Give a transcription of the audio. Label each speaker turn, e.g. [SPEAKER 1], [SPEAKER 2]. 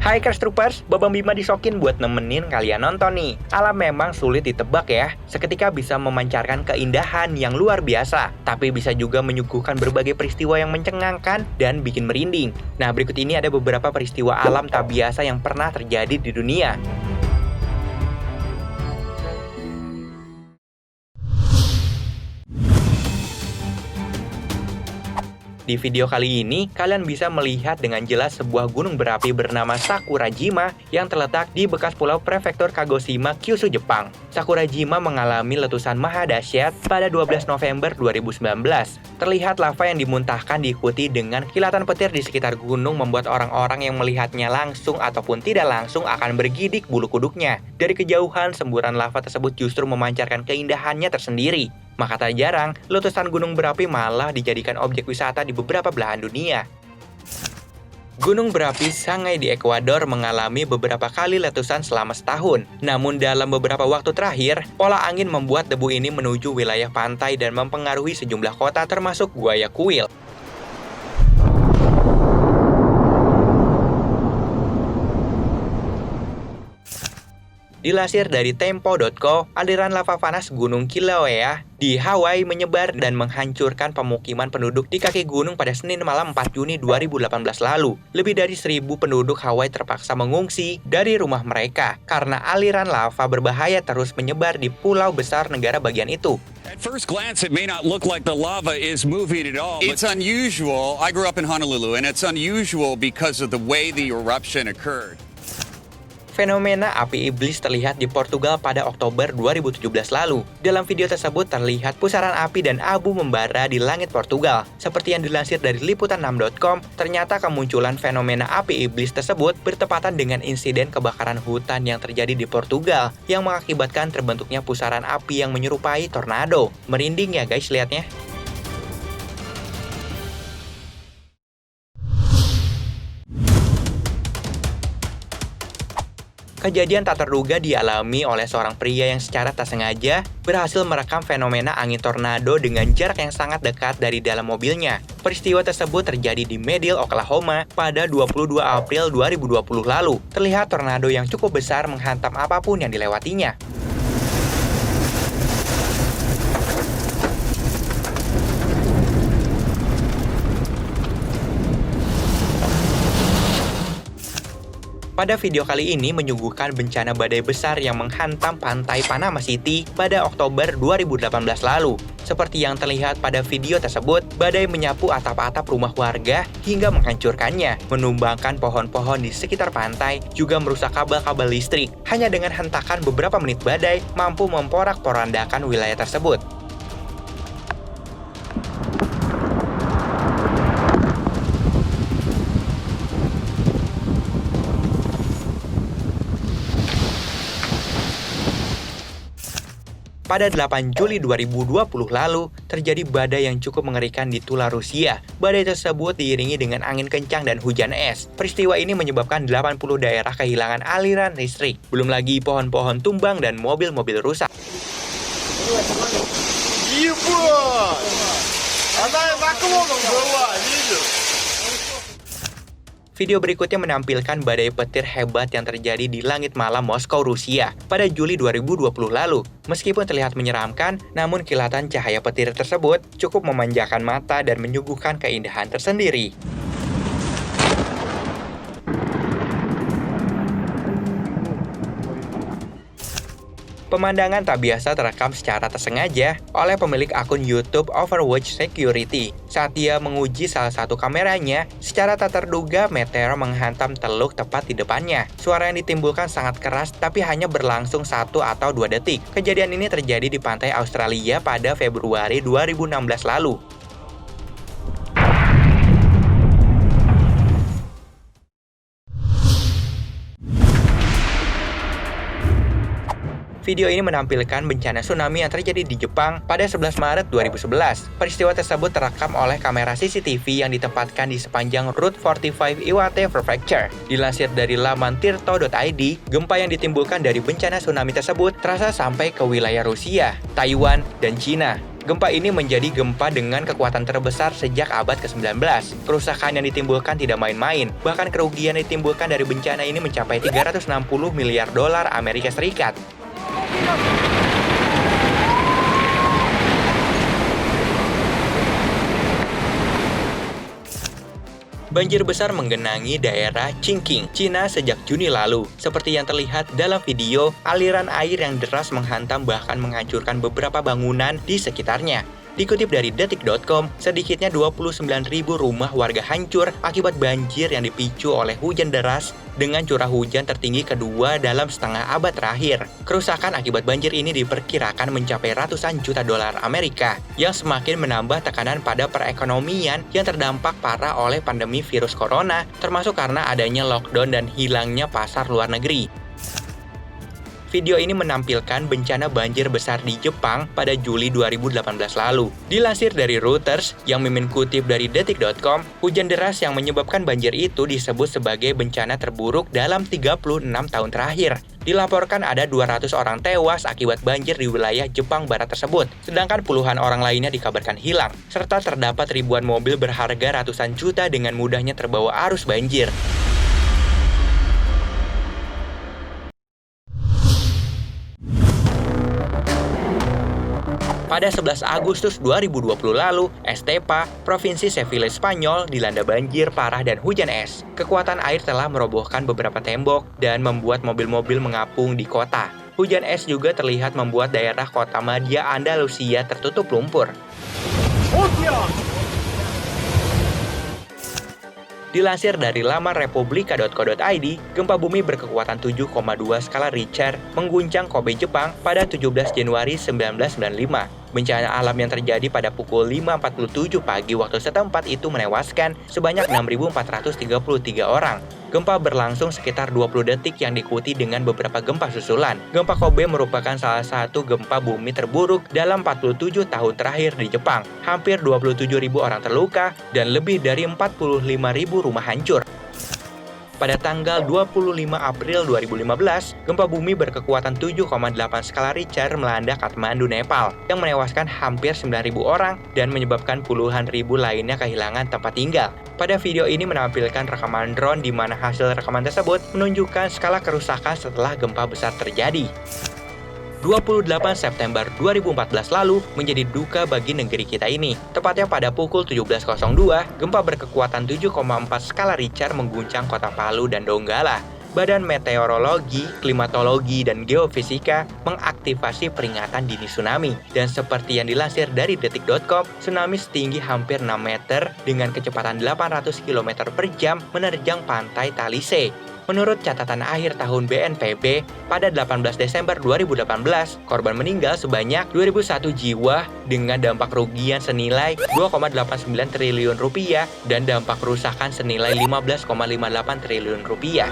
[SPEAKER 1] Hai Crash Troopers, Babang Bima disokin buat nemenin kalian nonton nih. Alam memang sulit ditebak ya, seketika bisa memancarkan keindahan yang luar biasa, tapi bisa juga menyuguhkan berbagai peristiwa yang mencengangkan dan bikin merinding. Nah, berikut ini ada beberapa peristiwa alam tak biasa yang pernah terjadi di dunia. Di video kali ini, kalian bisa melihat dengan jelas sebuah gunung berapi bernama Sakurajima yang terletak di bekas pulau prefektur Kagoshima, Kyushu, Jepang. Sakurajima mengalami letusan maha dahsyat pada 12 November 2019. Terlihat lava yang dimuntahkan diikuti dengan kilatan petir di sekitar gunung membuat orang-orang yang melihatnya langsung ataupun tidak langsung akan bergidik bulu kuduknya. Dari kejauhan, semburan lava tersebut justru memancarkan keindahannya tersendiri. Maka tak jarang, letusan gunung berapi malah dijadikan objek wisata di beberapa belahan dunia. Gunung berapi Sangay di Ekuador mengalami beberapa kali letusan selama setahun. Namun dalam beberapa waktu terakhir, pola angin membuat debu ini menuju wilayah pantai dan mempengaruhi sejumlah kota termasuk Guayaquil. Dilansir dari Tempo.co, aliran lava panas Gunung Kilauea di Hawaii menyebar dan menghancurkan pemukiman penduduk di kaki gunung pada Senin malam 4 Juni 2018 lalu. Lebih dari 1.000 penduduk Hawaii terpaksa mengungsi dari rumah mereka karena aliran lava berbahaya terus menyebar di pulau besar negara bagian itu.
[SPEAKER 2] At first glance, it may not look like the lava is moving at all. It's unusual. I grew up in Honolulu, and it's unusual because of the way the eruption occurred.
[SPEAKER 1] Fenomena api iblis terlihat di Portugal pada Oktober 2017 lalu. Dalam video tersebut terlihat pusaran api dan abu membara di langit Portugal. Seperti yang dilansir dari liputan6.com, ternyata kemunculan fenomena api iblis tersebut bertepatan dengan insiden kebakaran hutan yang terjadi di Portugal yang mengakibatkan terbentuknya pusaran api yang menyerupai tornado. Merinding ya guys lihatnya. Kejadian tak terduga dialami oleh seorang pria yang secara tak sengaja berhasil merekam fenomena angin tornado dengan jarak yang sangat dekat dari dalam mobilnya. Peristiwa tersebut terjadi di Medill, Oklahoma pada 22 April 2020 lalu. Terlihat tornado yang cukup besar menghantam apapun yang dilewatinya. Pada video kali ini menyuguhkan bencana badai besar yang menghantam pantai Panama City pada Oktober 2018 lalu. Seperti yang terlihat pada video tersebut, badai menyapu atap-atap rumah warga hingga menghancurkannya, menumbangkan pohon-pohon di sekitar pantai, juga merusak kabel-kabel listrik. Hanya dengan hentakan beberapa menit badai, mampu memporak-porandakan wilayah tersebut. Pada 8 Juli 2020 lalu, terjadi badai yang cukup mengerikan di Tula, Rusia. Badai tersebut diiringi dengan angin kencang dan hujan es. Peristiwa ini menyebabkan 80 daerah kehilangan aliran listrik. Belum lagi pohon-pohon tumbang dan mobil-mobil rusak. Video berikutnya menampilkan badai petir hebat yang terjadi di langit malam Moskow, Rusia pada Juli 2020 lalu. Meskipun terlihat menyeramkan, namun kilatan cahaya petir tersebut cukup memanjakan mata dan menyuguhkan keindahan tersendiri. Pemandangan tak biasa terekam secara tersengaja oleh pemilik akun YouTube Overwatch Security saat dia menguji salah satu kameranya. Secara tak terduga, meteor menghantam teluk tepat di depannya. Suara yang ditimbulkan sangat keras tapi hanya berlangsung 1 atau 2 detik. Kejadian ini terjadi di pantai Australia pada Februari 2016 lalu. Video ini menampilkan bencana tsunami yang terjadi di Jepang pada 11 Maret 2011. Peristiwa tersebut terekam oleh kamera CCTV yang ditempatkan di sepanjang Route 45 Iwate Prefecture. Dilansir dari laman tirto.id, gempa yang ditimbulkan dari bencana tsunami tersebut terasa sampai ke wilayah Rusia, Taiwan, dan Cina. Gempa ini menjadi gempa dengan kekuatan terbesar sejak abad ke-19. Kerusakan yang ditimbulkan tidak main-main, bahkan kerugian yang ditimbulkan dari bencana ini mencapai 360 miliar dolar Amerika Serikat. Banjir besar menggenangi daerah Chongqing, Cina sejak Juni lalu. Seperti yang terlihat dalam video, aliran air yang deras menghantam bahkan menghancurkan beberapa bangunan di sekitarnya. Dikutip dari detik.com, sedikitnya 29.000 rumah warga hancur akibat banjir yang dipicu oleh hujan deras dengan curah hujan tertinggi kedua dalam setengah abad terakhir. Kerusakan akibat banjir ini diperkirakan mencapai ratusan juta dolar Amerika, yang semakin menambah tekanan pada perekonomian yang terdampak parah oleh pandemi virus corona, termasuk karena adanya lockdown dan hilangnya pasar luar negeri. Video ini menampilkan bencana banjir besar di Jepang pada Juli 2018 lalu. Dilansir dari Reuters yang mimin kutip dari detik.com, hujan deras yang menyebabkan banjir itu disebut sebagai bencana terburuk dalam 36 tahun terakhir. Dilaporkan ada 200 orang tewas akibat banjir di wilayah Jepang Barat tersebut, sedangkan puluhan orang lainnya dikabarkan hilang, serta terdapat ribuan mobil berharga ratusan juta dengan mudahnya terbawa arus banjir. Pada 11 Agustus 2020 lalu, Estepa, Provinsi Sevilla Spanyol, dilanda banjir parah dan hujan es. Kekuatan air telah merobohkan beberapa tembok dan membuat mobil-mobil mengapung di kota. Hujan es juga terlihat membuat daerah kota Madya Andalusia tertutup lumpur. Dilansir dari laman republika.co.id, gempa bumi berkekuatan 7,2 skala Richter mengguncang Kobe, Jepang pada 17 Januari 1995. Bencana alam yang terjadi pada pukul 5.47 pagi waktu setempat itu menewaskan sebanyak 6.433 orang. Gempa berlangsung sekitar 20 detik yang diikuti dengan beberapa gempa susulan. Gempa Kobe merupakan salah satu gempa bumi terburuk dalam 47 tahun terakhir di Jepang. Hampir 27.000 orang terluka dan lebih dari 45.000 rumah hancur. Pada tanggal 25 April 2015, gempa bumi berkekuatan 7,8 skala Richter melanda Kathmandu, Nepal, yang menewaskan hampir 9.000 orang dan menyebabkan puluhan ribu lainnya kehilangan tempat tinggal. Pada video ini menampilkan rekaman drone di mana hasil rekaman tersebut menunjukkan skala kerusakan setelah gempa besar terjadi. 28 September 2014 lalu menjadi duka bagi negeri kita ini. Tepatnya pada pukul 17.02, gempa berkekuatan 7,4 skala Richter mengguncang kota Palu dan Donggala. Badan Meteorologi, Klimatologi, dan Geofisika mengaktifasi peringatan dini tsunami. Dan seperti yang dilansir dari detik.com, tsunami setinggi hampir 6 meter dengan kecepatan 800 km per jam menerjang pantai Talise. Menurut catatan akhir tahun BNPB, pada 18 Desember 2018, korban meninggal sebanyak 2.001 jiwa dengan dampak kerugian senilai 2,89 triliun rupiah dan dampak kerusakan senilai 15,58 triliun rupiah.